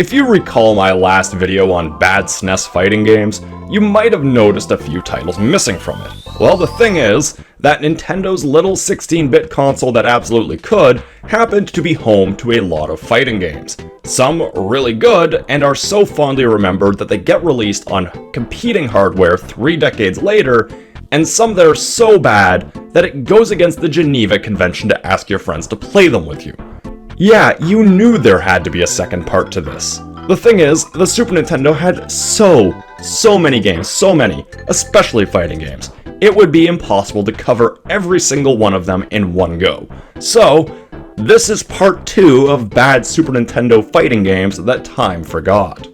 If you recall my last video on bad SNES fighting games, you might have noticed a few titles missing from it. Well, the thing is that Nintendo's little 16-bit console that absolutely could happened to be home to a lot of fighting games. Some really good and are so fondly remembered that they get released on competing hardware 3 decades later, and some that are so bad that it goes against the Geneva Convention to ask your friends to play them with you. Yeah, you knew there had to be a second part to this. The thing is, the Super Nintendo had so many games, so many, especially fighting games. It would be impossible to cover every single one of them in one go. So, this is part 2 of bad Super Nintendo fighting games that time forgot.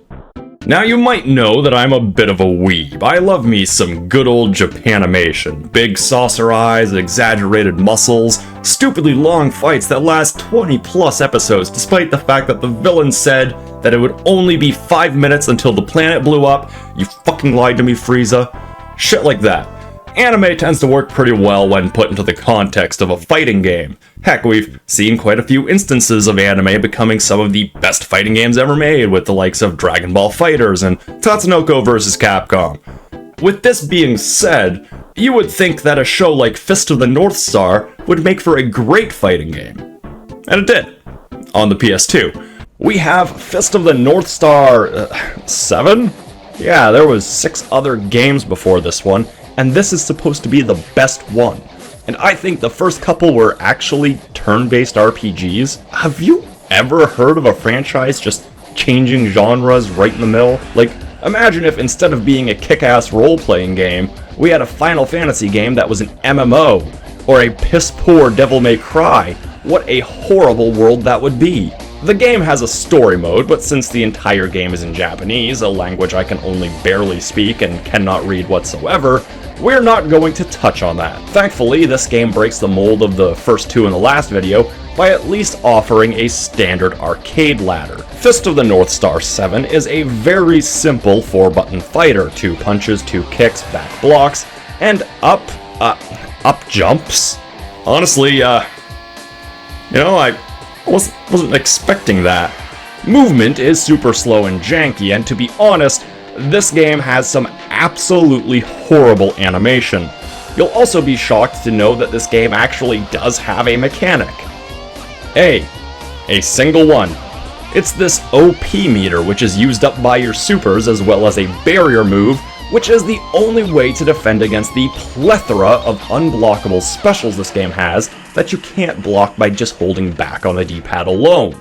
Now you might know that I'm a bit of a weeb. I love me some good old Japanimation. Big saucer eyes, exaggerated muscles, stupidly long fights that last 20 plus episodes despite the fact that the villain said that it would only be 5 minutes until the planet blew up. You fucking lied to me, Frieza. Shit like that. Anime tends to work pretty well when put into the context of a fighting game. Heck, we've seen quite a few instances of anime becoming some of the best fighting games ever made, with the likes of Dragon Ball FighterZ and Tatsunoko vs. Capcom. With this being said, you would think that a show like Fist of the North Star would make for a great fighting game. And it did, on the PS2. We have Fist of the North Star 7? Yeah, there was 6 other games before this one, and this is supposed to be the best one. And I think the first couple were actually turn-based RPGs. Have you ever heard of a franchise just changing genres right in the middle? Like, imagine if instead of being a kick-ass role-playing game, we had a Final Fantasy game that was an MMO, or a piss-poor Devil May Cry. What a horrible world that would be. The game has a story mode, but since the entire game is in Japanese, a language I can only barely speak and cannot read whatsoever, we're not going to touch on that. Thankfully, this game breaks the mold of the first 2 in the last video by at least offering a standard arcade ladder. Fist of the North Star 7 is a very simple 4-button fighter. 2 punches, 2 kicks, back blocks, and up jumps. Honestly, I wasn't expecting that. Movement is super slow and janky, and to be honest, this game has some absolutely horrible animation. You'll also be shocked to know that this game actually does have a mechanic. A single one. It's this OP meter, which is used up by your supers, as well as a barrier move, which is the only way to defend against the plethora of unblockable specials this game has that you can't block by just holding back on the D-pad alone.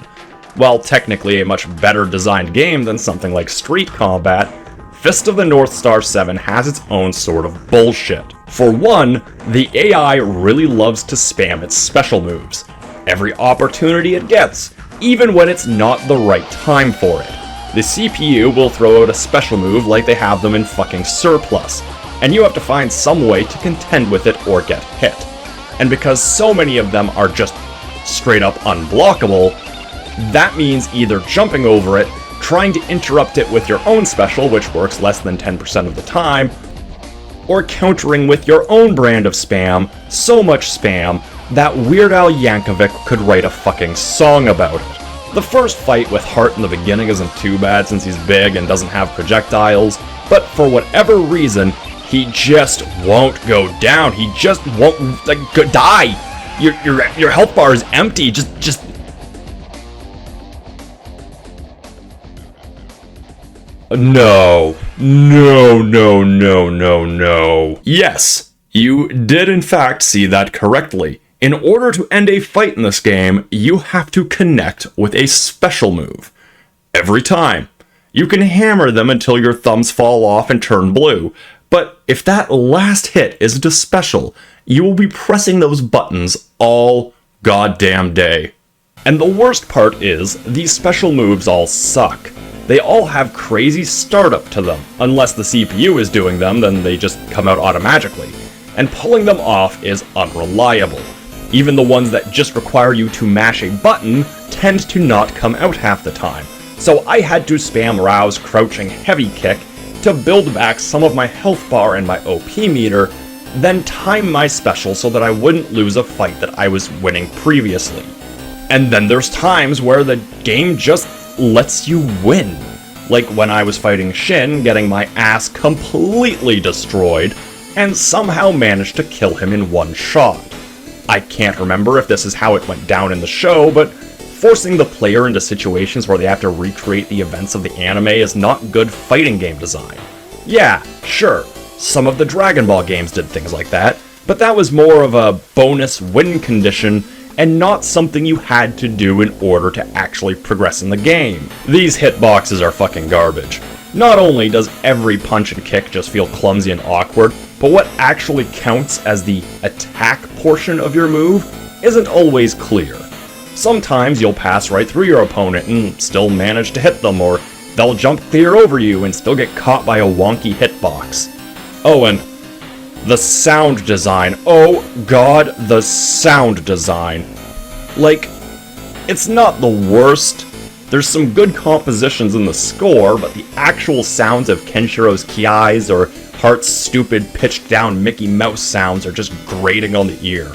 While technically a much better designed game than something like Street Combat, Fist of the North Star 7 has its own sort of bullshit. For one, the AI really loves to spam its special moves. Every opportunity it gets, even when it's not the right time for it. The CPU will throw out a special move like they have them in fucking Surplus, and you have to find some way to contend with it or get hit. And because so many of them are just straight up unblockable, that means either jumping over it, trying to interrupt it with your own special, which works less than 10% of the time, or countering with your own brand of spam, so much spam that Weird Al Yankovic could write a fucking song about it. The first fight with Hart in the beginning isn't too bad since he's big and doesn't have projectiles, but for whatever reason, he just won't go down. He just won't, die. Your health bar is empty. Just. No. Yes, you did in fact see that correctly. In order to end a fight in this game, you have to connect with a special move. Every time. You can hammer them until your thumbs fall off and turn blue, but if that last hit isn't a special, you will be pressing those buttons all goddamn day. And the worst part is, these special moves all suck. They all have crazy startup to them. Unless the CPU is doing them, then they just come out automatically. And pulling them off is unreliable. Even the ones that just require you to mash a button tend to not come out half the time. So I had to spam Rao's crouching heavy kick to build back some of my health bar and my OP meter, then time my special so that I wouldn't lose a fight that I was winning previously. And then there's times where the game just lets you win. Like when I was fighting Shin, getting my ass completely destroyed, and somehow managed to kill him in one shot. I can't remember if this is how it went down in the show, but forcing the player into situations where they have to recreate the events of the anime is not good fighting game design. Yeah, sure, some of the Dragon Ball games did things like that, but that was more of a bonus win condition and not something you had to do in order to actually progress in the game. These hitboxes are fucking garbage. Not only does every punch and kick just feel clumsy and awkward, but what actually counts as the attack portion of your move isn't always clear. Sometimes you'll pass right through your opponent and still manage to hit them, or they'll jump clear over you and still get caught by a wonky hitbox. Oh, and the sound design. Oh god, the sound design. Like, it's not the worst. There's some good compositions in the score, but the actual sounds of Kenshiro's kiais or Heart's stupid pitched down Mickey Mouse sounds are just grating on the ear.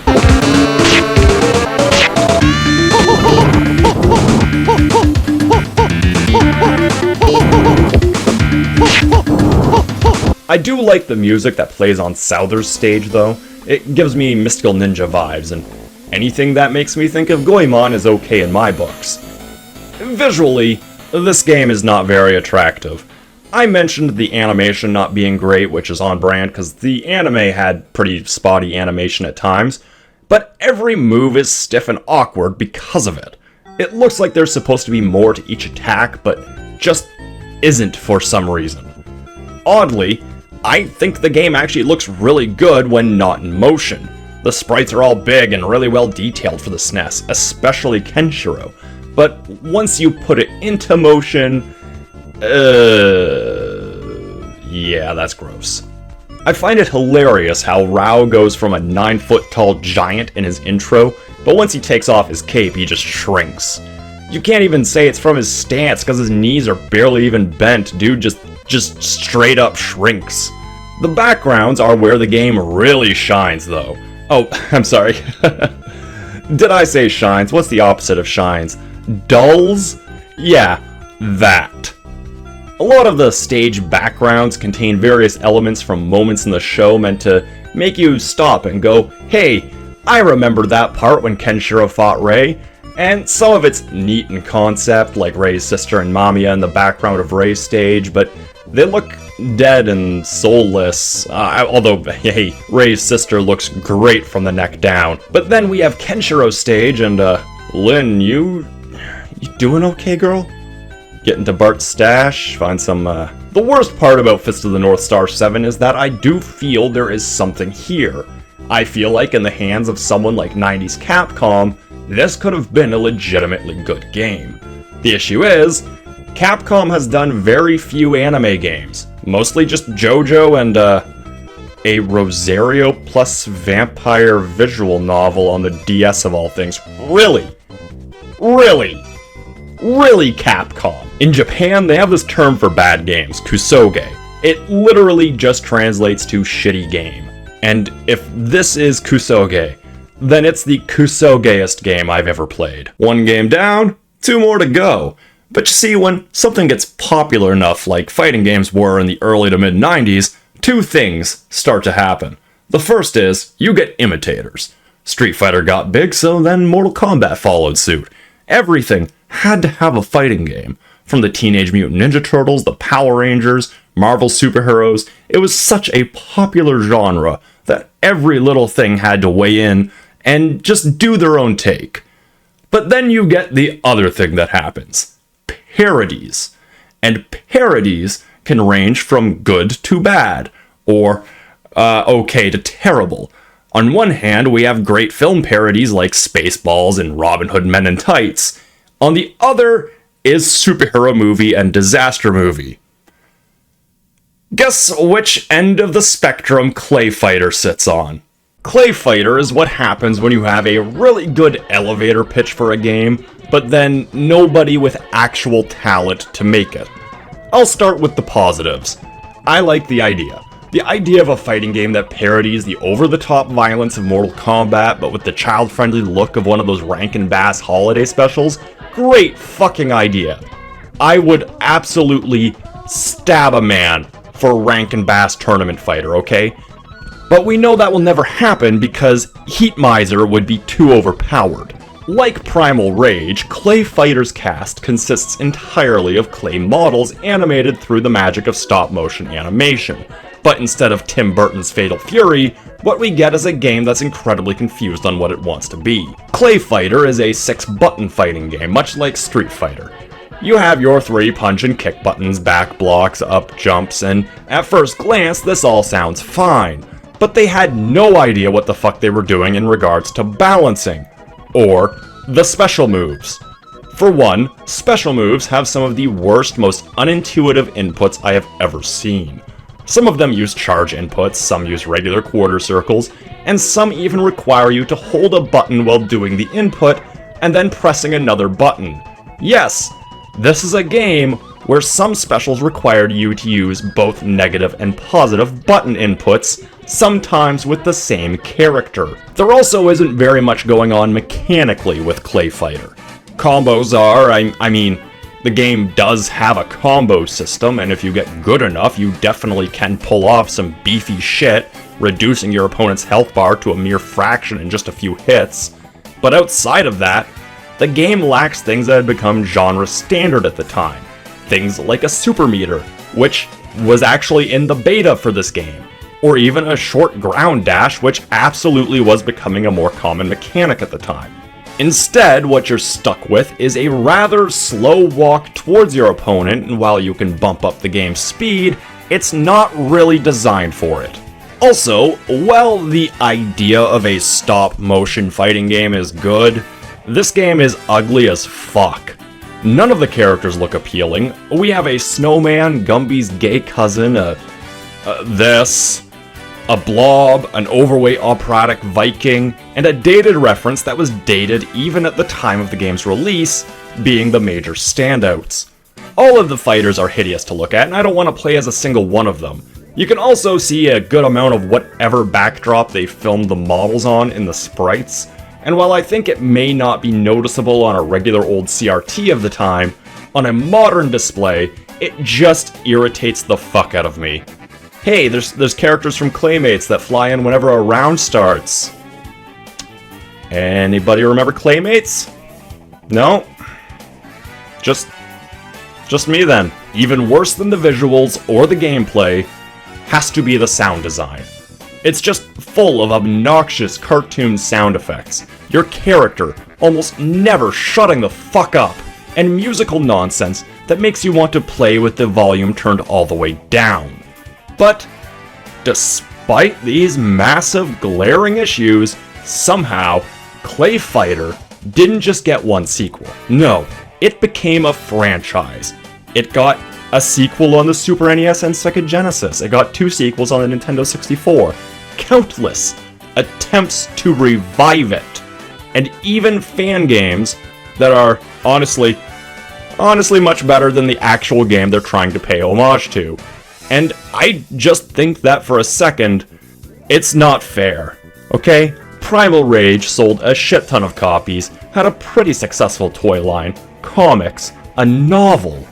I do like the music that plays on Souther's stage, though. It gives me Mystical Ninja vibes, and anything that makes me think of Goemon is okay in my books. Visually, this game is not very attractive. I mentioned the animation not being great, which is on brand because the anime had pretty spotty animation at times, but every move is stiff and awkward because of it. It looks like there's supposed to be more to each attack, but just isn't for some reason. Oddly, I think the game actually looks really good when not in motion. The sprites are all big and really well detailed for the SNES, especially Kenshiro. But once you put it into motion, yeah, that's gross. I find it hilarious how Rao goes from a 9-foot-tall giant in his intro, but once he takes off his cape, he just shrinks. You can't even say it's from his stance because his knees are barely even bent. Dude just straight up shrinks. The backgrounds are where the game really shines, though. Oh, I'm sorry. Did I say shines? What's the opposite of shines? Dulls? Yeah, that. A lot of the stage backgrounds contain various elements from moments in the show meant to make you stop and go, hey, I remember that part when Kenshiro fought Rei. And some of it's neat in concept, like Rei's sister and Mamiya in the background of Rei's stage, but they look dead and soulless, although, hey, Rei's sister looks great from the neck down. But then we have Kenshiro's stage, and, Lynn, you doing okay, girl? Get into Bart's stash, find some, The worst part about Fist of the North Star 7 is that I do feel there is something here. I feel like in the hands of someone like 90s Capcom, this could have been a legitimately good game. The issue is, Capcom has done very few anime games, mostly just JoJo and, a Rosario plus vampire visual novel on the DS of all things. Really, Capcom. In Japan, they have this term for bad games, kusoge. It literally just translates to shitty game. And if this is kusoge, then it's the kusogeest game I've ever played. One game down, 2 more to go. But you see, when something gets popular enough like fighting games were in the early to mid-90s, 2 things start to happen. The first is, you get imitators. Street Fighter got big, so then Mortal Kombat followed suit. Everything had to have a fighting game. From the Teenage Mutant Ninja Turtles, the Power Rangers, Marvel superheroes, it was such a popular genre that every little thing had to weigh in and just do their own take. But then you get the other thing that happens. Parodies. And parodies can range from good to bad, or okay to terrible. On one hand, we have great film parodies like Spaceballs and Robin Hood Men in Tights. On the other is superhero movie and disaster movie. Guess which end of the spectrum Clay Fighter sits on? Clay Fighter is what happens when you have a really good elevator pitch for a game, but then nobody with actual talent to make it. I'll start with the positives. I like the idea. The idea of a fighting game that parodies the over-the-top violence of Mortal Kombat, but with the child-friendly look of one of those Rankin Bass holiday specials, great fucking idea. I would absolutely stab a man for a rank and bass tournament fighter, okay? But we know that will never happen because Heat Miser would be too overpowered. Like Primal Rage, Clay Fighter's cast consists entirely of clay models animated through the magic of stop-motion animation. But instead of Tim Burton's Fatal Fury, what we get is a game that's incredibly confused on what it wants to be. Clay Fighter is a 6-button fighting game, much like Street Fighter. You have your 3 punch and kick buttons, back blocks, up jumps, and at first glance this all sounds fine. But they had no idea what the fuck they were doing in regards to balancing. Or the special moves. For one, special moves have some of the worst, most unintuitive inputs I have ever seen. Some of them use charge inputs, some use regular quarter circles, and some even require you to hold a button while doing the input and then pressing another button. Yes, this is a game where some specials required you to use both negative and positive button inputs, sometimes with the same character. There also isn't very much going on mechanically with Clay Fighter. Combos are, I mean, the game does have a combo system, and if you get good enough, you definitely can pull off some beefy shit, reducing your opponent's health bar to a mere fraction in just a few hits. But outside of that, the game lacks things that had become genre standard at the time. Things like a super meter, which was actually in the beta for this game, or even a short ground dash, which absolutely was becoming a more common mechanic at the time. Instead, what you're stuck with is a rather slow walk towards your opponent, and while you can bump up the game's speed, it's not really designed for it. Also, while the idea of a stop-motion fighting game is good, this game is ugly as fuck. None of the characters look appealing. We have a snowman, Gumby's gay cousin, a blob, an overweight operatic Viking, and a dated reference that was dated even at the time of the game's release, being the major standouts. All of the fighters are hideous to look at, and I don't want to play as a single one of them. You can also see a good amount of whatever backdrop they filmed the models on in the sprites, and while I think it may not be noticeable on a regular old CRT of the time, on a modern display, it just irritates the fuck out of me. Hey, there's characters from Claymates that fly in whenever a round starts. Anybody remember Claymates? No? Just me then. Even worse than the visuals or the gameplay has to be the sound design. It's just full of obnoxious cartoon sound effects, your character almost never shutting the fuck up, and musical nonsense that makes you want to play with the volume turned all the way down. But despite these massive glaring issues, somehow Clay Fighter didn't just get one sequel. No, it became a franchise. It got a sequel on the Super NES and Sega Genesis. It got 2 sequels on the Nintendo 64. Countless attempts to revive it. And even fan games that are honestly much better than the actual game they're trying to pay homage to. And I just think that for a second, it's not fair, okay? Primal Rage sold a shit ton of copies, had a pretty successful toy line, comics, a novel,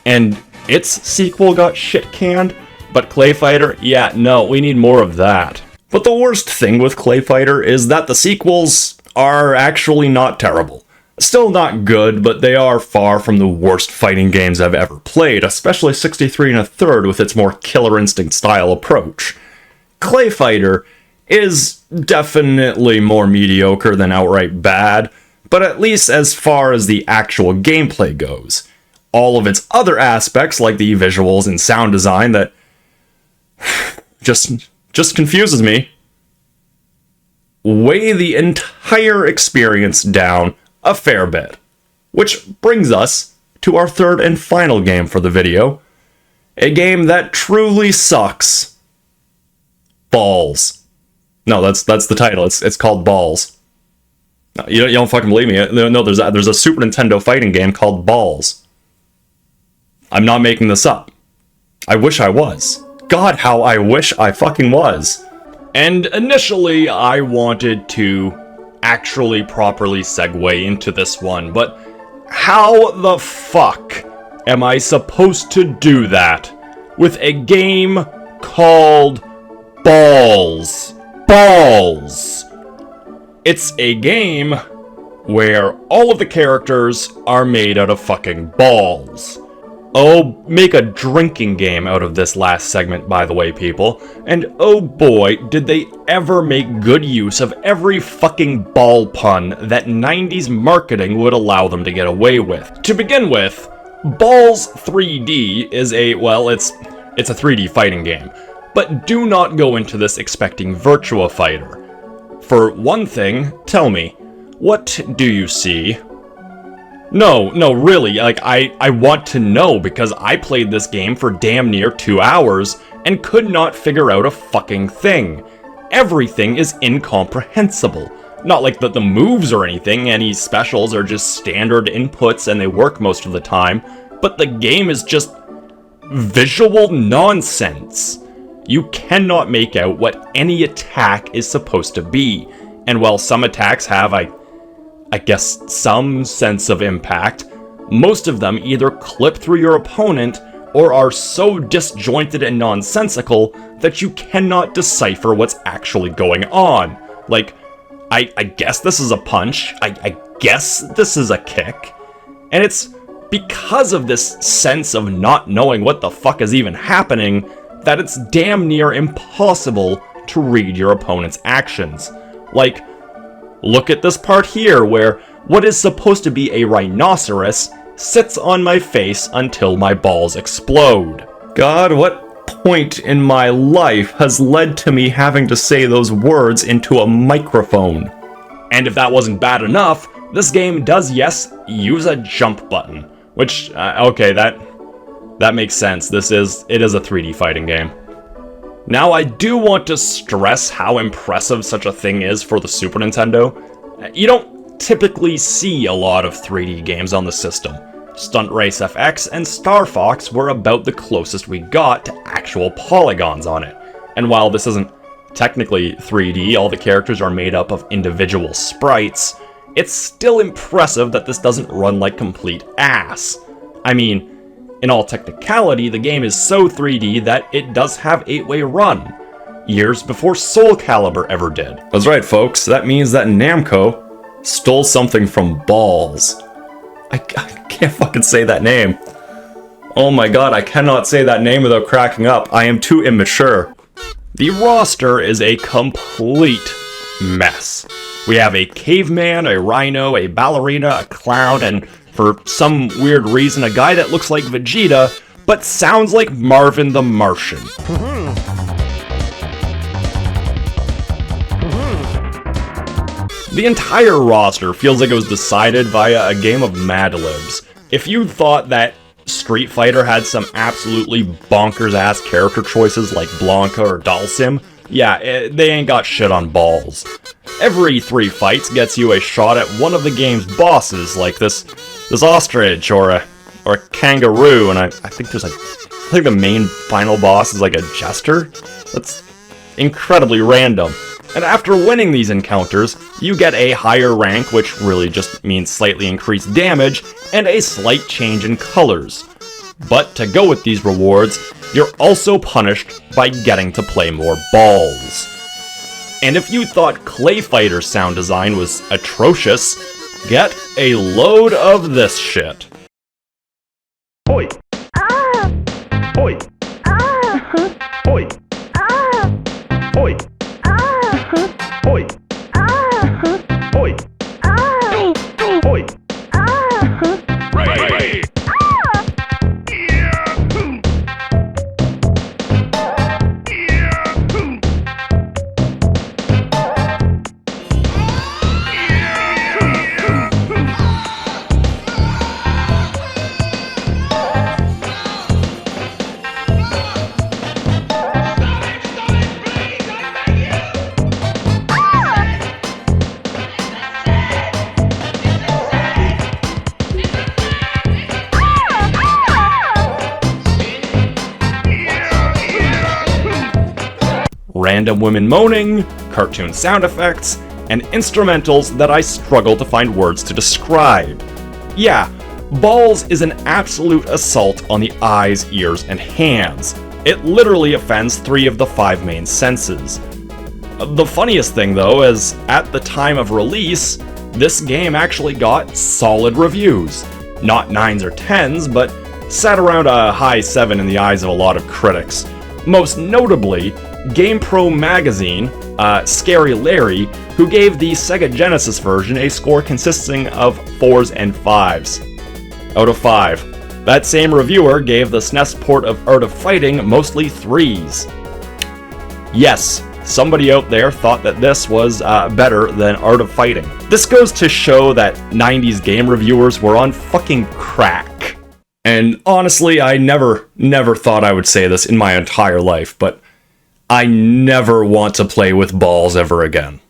and its sequel got shit canned, but Clay Fighter, yeah, no, we need more of that. But the worst thing with Clay Fighter is that the sequels are actually not terrible. Still not good, but they are far from the worst fighting games I've ever played, especially 63 1/3 with its more Killer Instinct style approach. Clay Fighter is definitely more mediocre than outright bad, but at least as far as the actual gameplay goes. All of its other aspects, like the visuals and sound design, that just confuses me, weigh the entire experience down a fair bit. Which brings us to our third and final game for the video. A game that truly sucks. Ballz. No, that's the title. It's called Ballz. No, you don't fucking believe me. No, there's a Super Nintendo fighting game called Ballz. I'm not making this up. I wish I was. God, how I wish I fucking was. And initially, I wanted to actually properly segue into this one, but how the fuck am I supposed to do that with a game called Ballz? Ballz! It's a game where all of the characters are made out of fucking balls. Oh, make a drinking game out of this last segment, by the way, people. And oh boy, did they ever make good use of every fucking ball pun that 90s marketing would allow them to get away with. To begin with, Ballz 3D is it's a 3D fighting game. But do not go into this expecting Virtua Fighter. For one thing, tell me, what do you see? No, really, like, I want to know, because I played this game for damn near 2 hours and could not figure out a fucking thing. Everything is incomprehensible. Not like that the moves or anything, any specials are just standard inputs and they work most of the time, but the game is just visual nonsense. You cannot make out what any attack is supposed to be, and while some attacks have, I guess, some sense of impact, most of them either clip through your opponent or are so disjointed and nonsensical that you cannot decipher what's actually going on. Like, I guess this is a punch, I guess this is a kick, and it's because of this sense of not knowing what the fuck is even happening that it's damn near impossible to read your opponent's actions. Like, look at this part here where what is supposed to be a rhinoceros sits on my face until my balls explode. God, what point in my life has led to me having to say those words into a microphone? And if that wasn't bad enough, this game does, yes, use a jump button. Which, okay, that makes sense. It is a 3D fighting game. Now, I do want to stress how impressive such a thing is for the Super Nintendo. You don't typically see a lot of 3D games on the system. Stunt Race FX and Star Fox were about the closest we got to actual polygons on it. And while this isn't technically 3D, all the characters are made up of individual sprites, it's still impressive that this doesn't run like complete ass. I mean, in all technicality, the game is so 3D that it does have 8-way run, years before Soul Calibur ever did. That's right, folks, that means that Namco stole something from Ballz. I can't fucking say that name. Oh my god, I cannot say that name without cracking up. I am too immature. The roster is a complete mess. We have a caveman, a rhino, a ballerina, a clown, and for some weird reason, a guy that looks like Vegeta, but sounds like Marvin the Martian. The entire roster feels like it was decided via a game of Mad Libs. If you thought that Street Fighter had some absolutely bonkers-ass character choices like Blanca or Dalsim, yeah, they ain't got shit on Ballz. Every 3 fights gets you a shot at one of the game's bosses, like this ostrich or a kangaroo, and I think the main final boss is like a jester. That's incredibly random. And after winning these encounters, you get a higher rank, which really just means slightly increased damage, and a slight change in colors. But to go with these rewards, you're also punished by getting to play more balls. And if you thought Clay Fighter's sound design was atrocious, get a load of this shit. Oi! Ah! Oi! Ah! Oi! Ah! Oi! Ah! Oi! Ah! Oi! Ah! Oi! Ah! Ray! Random women moaning, cartoon sound effects, and instrumentals that I struggle to find words to describe. Yeah, Ballz is an absolute assault on the eyes, ears, and hands. It literally offends 3 of the 5 main senses. The funniest thing though is, at the time of release, this game actually got solid reviews. Not 9s or 10s, but sat around a high 7 in the eyes of a lot of critics. Most notably, GamePro magazine, Scary Larry, who gave the Sega Genesis version a score consisting of 4s and 5s. Out of 5. That same reviewer gave the SNES port of Art of Fighting mostly 3s. Yes, somebody out there thought that this was better than Art of Fighting. This goes to show that 90s game reviewers were on fucking crack. And honestly, I never thought I would say this in my entire life, but I never want to play with Ballz ever again.